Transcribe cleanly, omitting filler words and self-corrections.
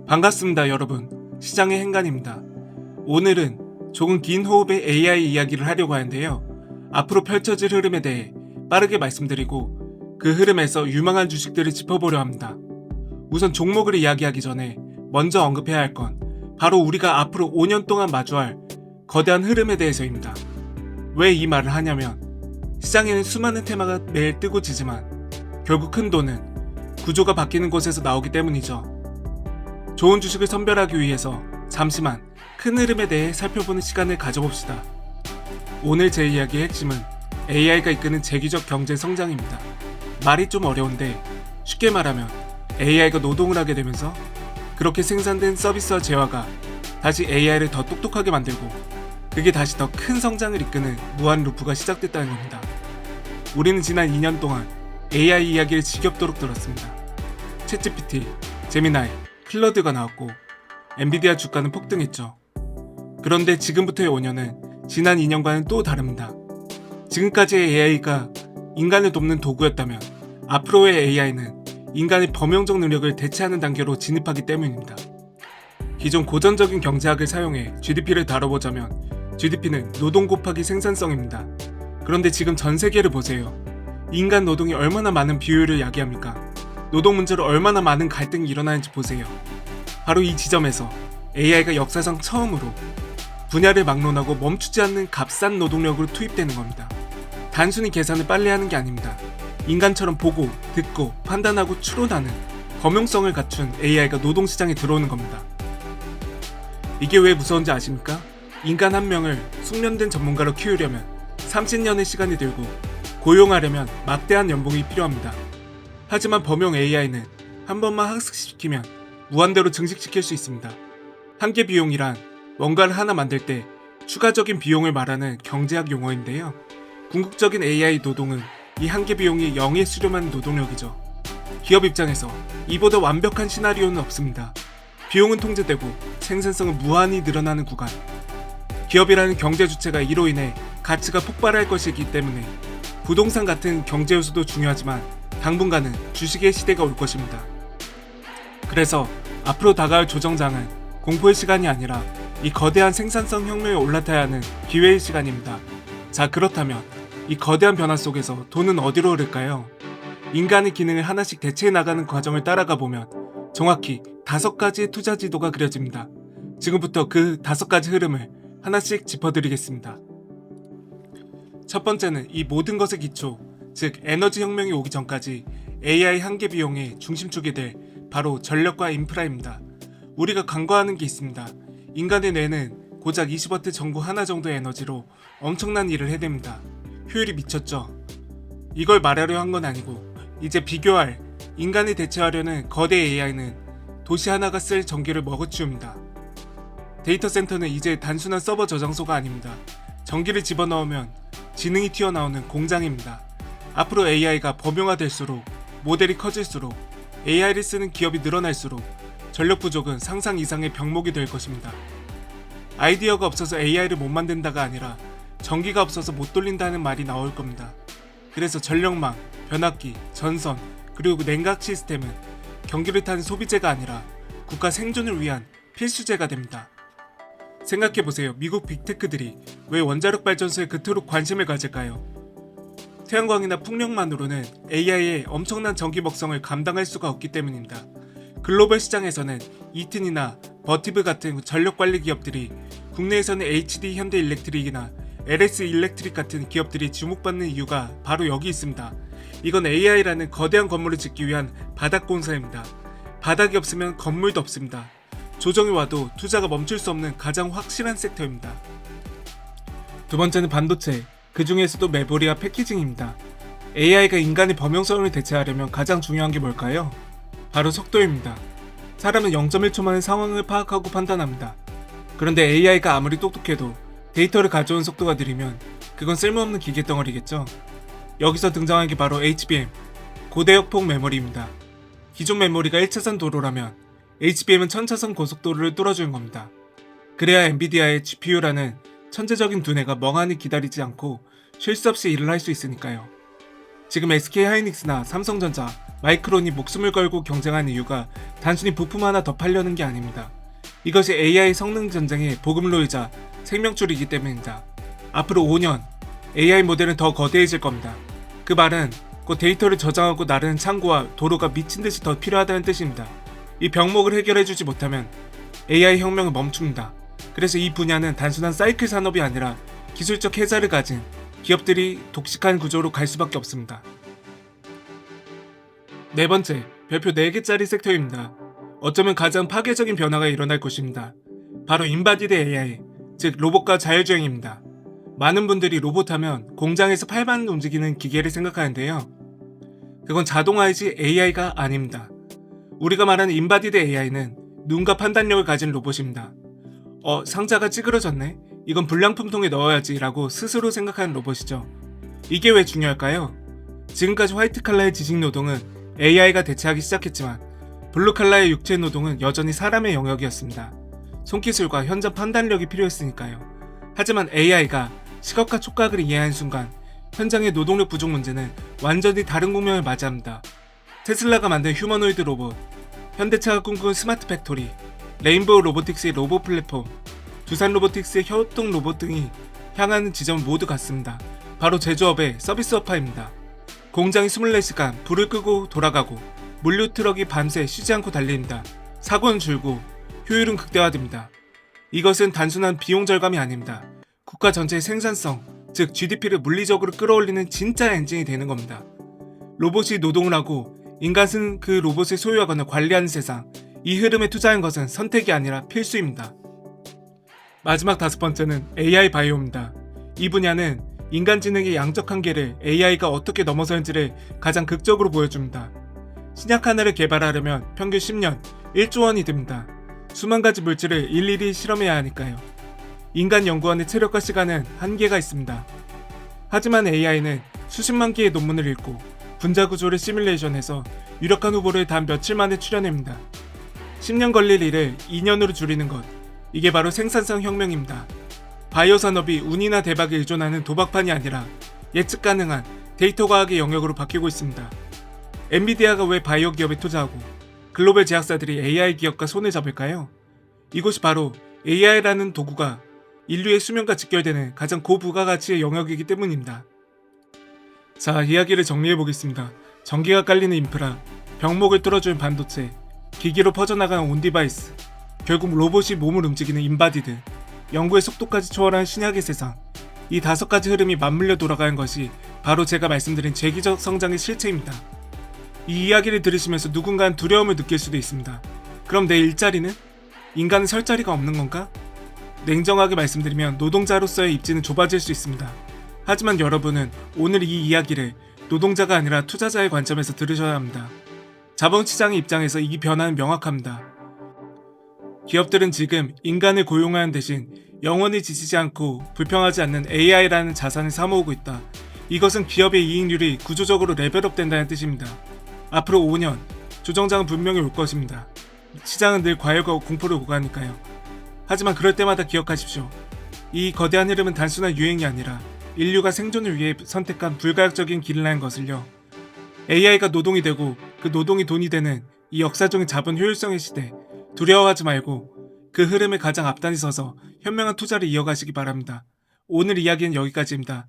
반갑습니다, 여러분. 시장의 행간입니다. 오늘은 조금 긴 호흡의 AI 이야기를 하려고 하는데요. 앞으로 펼쳐질 흐름에 대해 빠르게 말씀드리고 그 흐름에서 유망한 주식들을 짚어보려 합니다. 우선 종목을 이야기하기 전에 먼저 언급해야 할 건 바로 우리가 앞으로 5년 동안 마주할 거대한 흐름에 대해서입니다. 왜 이 말을 하냐면 시장에는 수많은 테마가 매일 뜨고 지지만 결국 큰 돈은 구조가 바뀌는 곳에서 나오기 때문이죠. 좋은 주식을 선별하기 위해서 잠시만 큰 흐름에 대해 살펴보는 시간을 가져봅시다. 오늘 제 이야기의 핵심은 AI가 이끄는 재기적 경제 성장입니다. 말이 좀 어려운데 쉽게 말하면 AI가 노동을 하게 되면서 그렇게 생산된 서비스와 재화가 다시 AI를 더 똑똑하게 만들고 그게 다시 더 큰 성장을 이끄는 무한 루프가 시작됐다는 겁니다. 우리는 지난 2년 동안 AI 이야기를 지겹도록 들었습니다. 챗GPT, 제미나이, 클러드가 나왔고 엔비디아 주가는 폭등했죠. 그런데 지금부터의 5년은 지난 2년과는 또 다릅니다. 지금까지의 AI가 인간을 돕는 도구였다면 앞으로의 AI는 인간의 범용적 능력을 대체하는 단계로 진입하기 때문입니다. 기존 고전적인 경제학을 사용해 GDP를 다뤄보자면 GDP는 노동 곱하기 생산성입니다. 그런데 지금 전 세계를 보세요. 인간 노동이 얼마나 많은 비효율을 야기합니까? 노동 문제로 얼마나 많은 갈등이 일어나는지 보세요. 바로 이 지점에서 AI가 역사상 처음으로 분야를 막론하고 멈추지 않는 값싼 노동력으로 투입되는 겁니다. 단순히 계산을 빨리 하는 게 아닙니다. 인간처럼 보고, 듣고, 판단하고 추론하는 범용성을 갖춘 AI가 노동시장에 들어오는 겁니다. 이게 왜 무서운지 아십니까? 인간 한 명을 숙련된 전문가로 키우려면 30년의 시간이 들고 고용하려면 막대한 연봉이 필요합니다. 하지만 범용 AI는 한 번만 학습시키면 무한대로 증식시킬 수 있습니다. 한계 비용이란 뭔가를 하나 만들 때 추가적인 비용을 말하는 경제학 용어인데요. 궁극적인 AI 노동은 이 한계 비용이 0에 수렴한 노동력이죠. 기업 입장에서 이보다 완벽한 시나리오는 없습니다. 비용은 통제되고 생산성은 무한히 늘어나는 구간. 기업이라는 경제 주체가 이로 인해 가치가 폭발할 것이기 때문에 부동산 같은 경제 요소도 중요하지만 당분간은 주식의 시대가 올 것입니다. 그래서 앞으로 다가올 조정장은 공포의 시간이 아니라 이 거대한 생산성 혁명에 올라타야 하는 기회의 시간입니다. 자, 그렇다면 이 거대한 변화 속에서 돈은 어디로 흐를까요? 인간의 기능을 하나씩 대체해 나가는 과정을 따라가 보면 정확히 5가지의 투자 지도가 그려집니다. 지금부터 그 5가지 흐름을 하나씩 짚어드리겠습니다. 첫 번째는 이 모든 것의 기초, 즉 에너지 혁명이 오기 전까지 AI 한계 비용의 중심축이 될 바로 전력과 인프라입니다. 우리가 간과하는 게 있습니다. 인간의 뇌는 고작 20W 전구 하나 정도의 에너지로 엄청난 일을 해냅니다. 효율이 미쳤죠? 이걸 말하려 한 건 아니고 이제 비교할 인간이 대체하려는 거대 AI는 도시 하나가 쓸 전기를 먹어치웁니다. 데이터 센터는 이제 단순한 서버 저장소가 아닙니다. 전기를 집어넣으면 지능이 튀어나오는 공장입니다. 앞으로 AI가 범용화될수록 모델이 커질수록 AI를 쓰는 기업이 늘어날수록 전력 부족은 상상 이상의 병목이 될 것입니다. 아이디어가 없어서 AI를 못 만든다가 아니라 전기가 없어서 못 돌린다는 말이 나올 겁니다. 그래서 전력망, 변압기, 전선, 그리고 냉각 시스템은 경기를 타는 소비재가 아니라 국가 생존을 위한 필수재가 됩니다. 생각해보세요. 미국 빅테크들이 왜 원자력 발전소에 그토록 관심을 가질까요? 태양광이나 풍력만으로는 AI의 엄청난 전기 먹성을 감당할 수가 없기 때문입니다. 글로벌 시장에서는 이튼이나 버티브 같은 전력 관리 기업들이 국내에서는 HD 현대일렉트릭이나 LS 일렉트릭 같은 기업들이 주목받는 이유가 바로 여기 있습니다. 이건 AI라는 거대한 건물을 짓기 위한 바닥 공사입니다. 바닥이 없으면 건물도 없습니다. 조정이 와도 투자가 멈출 수 없는 가장 확실한 섹터입니다. 두 번째는 반도체, 그 중에서도 메모리와 패키징입니다. AI가 인간의 범용성을 대체하려면 가장 중요한 게 뭘까요? 바로 속도입니다. 사람은 0.1초 만에 상황을 파악하고 판단합니다. 그런데 AI가 아무리 똑똑해도 데이터를 가져온 속도가 느리면 그건 쓸모없는 기계 덩어리겠죠. 여기서 등장한 게 바로 HBM, 고대역폭 메모리입니다. 기존 메모리가 1차선 도로라면 HBM은 1000차선 고속도로를 뚫어주는 겁니다. 그래야 엔비디아의 GPU라는 천재적인 두뇌가 멍하니 기다리지 않고 쉴 새 없이 일을 할 수 있으니까요. 지금 SK 하이닉스나 삼성전자, 마이크론이 목숨을 걸고 경쟁한 이유가 단순히 부품 하나 더 팔려는 게 아닙니다. 이것이 AI 성능 전쟁의 보급로이자 생명줄이기 때문입니다. 앞으로 5년 AI 모델은 더 거대해질 겁니다. 그 말은 곧 데이터를 저장하고 나르는 창고와 도로가 미친듯이 더 필요하다는 뜻입니다. 이 병목을 해결해주지 못하면 AI 혁명은 멈춥니다. 그래서 이 분야는 단순한 사이클 산업이 아니라 기술적 혜자를 가진 기업들이 독식한 구조로 갈 수밖에 없습니다. 네 번째, 별표 4개짜리 섹터입니다. 어쩌면 가장 파괴적인 변화가 일어날 것입니다. 바로 인바디드 AI, 즉 로봇과 자율주행입니다. 많은 분들이 로봇 하면 공장에서 팔만 움직이는 기계를 생각하는데요. 그건 자동화이지 AI가 아닙니다. 우리가 말하는 인바디드 AI는 눈과 판단력을 가진 로봇입니다. 상자가 찌그러졌네? 이건 불량품통에 넣어야지 라고 스스로 생각하는 로봇이죠. 이게 왜 중요할까요? 지금까지 화이트 칼라의 지식 노동은 AI가 대체하기 시작했지만 블루 칼라의 육체 노동은 여전히 사람의 영역이었습니다. 손기술과 현장 판단력이 필요했으니까요. 하지만 AI가 시각과 촉각을 이해하는 순간 현장의 노동력 부족 문제는 완전히 다른 국면을 맞이합니다. 테슬라가 만든 휴머노이드 로봇, 현대차가 꿈꾸는 스마트 팩토리, 레인보우 로보틱스의 로봇 플랫폼, 두산 로보틱스의 협동 로봇 등이 향하는 지점은 모두 같습니다. 바로 제조업의 서비스업화입니다. 공장이 24시간 불을 끄고 돌아가고 물류 트럭이 밤새 쉬지 않고 달립니다. 사고는 줄고 효율은 극대화됩니다. 이것은 단순한 비용 절감이 아닙니다. 국가 전체의 생산성, 즉 GDP를 물리적으로 끌어올리는 진짜 엔진이 되는 겁니다. 로봇이 노동을 하고 인간은 그 로봇을 소유하거나 관리하는 세상, 이 흐름에 투자한 것은 선택이 아니라 필수입니다. 마지막 5번째는 AI 바이오입니다. 이 분야는 인간지능의 양적 한계를 AI가 어떻게 넘어서는지를 가장 극적으로 보여줍니다. 신약 하나를 개발하려면 평균 10년, 1조 원이 듭니다. 수만 가지 물질을 일일이 실험해야 하니까요. 인간 연구원의 체력과 시간은 한계가 있습니다. 하지만 AI는 수십만 개의 논문을 읽고 분자 구조를 시뮬레이션해서 유력한 후보를 단 며칠 만에 추려냅니다. 10년 걸릴 일을 2년으로 줄이는 것, 이게 바로 생산성 혁명입니다. 바이오 산업이 운이나 대박에 의존하는 도박판이 아니라 예측 가능한 데이터 과학의 영역으로 바뀌고 있습니다. 엔비디아가 왜 바이오 기업에 투자하고 글로벌 제약사들이 AI 기업과 손을 잡을까요? 이곳이 바로 AI라는 도구가 인류의 수명과 직결되는 가장 고부가가치의 영역이기 때문입니다. 자, 이야기를 정리해보겠습니다. 전기가 깔리는 인프라, 병목을 뚫어주는 반도체, 기기로 퍼져나가는 온디바이스, 결국 로봇이 몸을 움직이는 인바디드, 연구의 속도까지 초월한 신약의 세상, 이 5가지 흐름이 맞물려 돌아가는 것이 바로 제가 말씀드린 재기적 성장의 실체입니다. 이 이야기를 들으시면서 누군가는 두려움을 느낄 수도 있습니다. 그럼 내 일자리는? 인간은 설 자리가 없는 건가? 냉정하게 말씀드리면 노동자로서의 입지는 좁아질 수 있습니다. 하지만 여러분은 오늘 이 이야기를 노동자가 아니라 투자자의 관점에서 들으셔야 합니다. 자본시장의 입장에서 이 변화는 명확합니다. 기업들은 지금 인간을 고용하는 대신 영원히 지치지 않고 불평하지 않는 AI라는 자산을 사모으고 있다. 이것은 기업의 이익률이 구조적으로 레벨업 된다는 뜻입니다. 앞으로 5년, 조정장은 분명히 올 것입니다. 시장은 늘 과열과 공포를 오가니까요. 하지만 그럴 때마다 기억하십시오. 이 거대한 흐름은 단순한 유행이 아니라 인류가 생존을 위해 선택한 불가역적인 길이라는 것을요. AI가 노동이 되고 그 노동이 돈이 되는 이 역사적인 자본 효율성의 시대, 두려워하지 말고 그 흐름에 가장 앞단에 서서 현명한 투자를 이어가시기 바랍니다. 오늘 이야기는 여기까지입니다.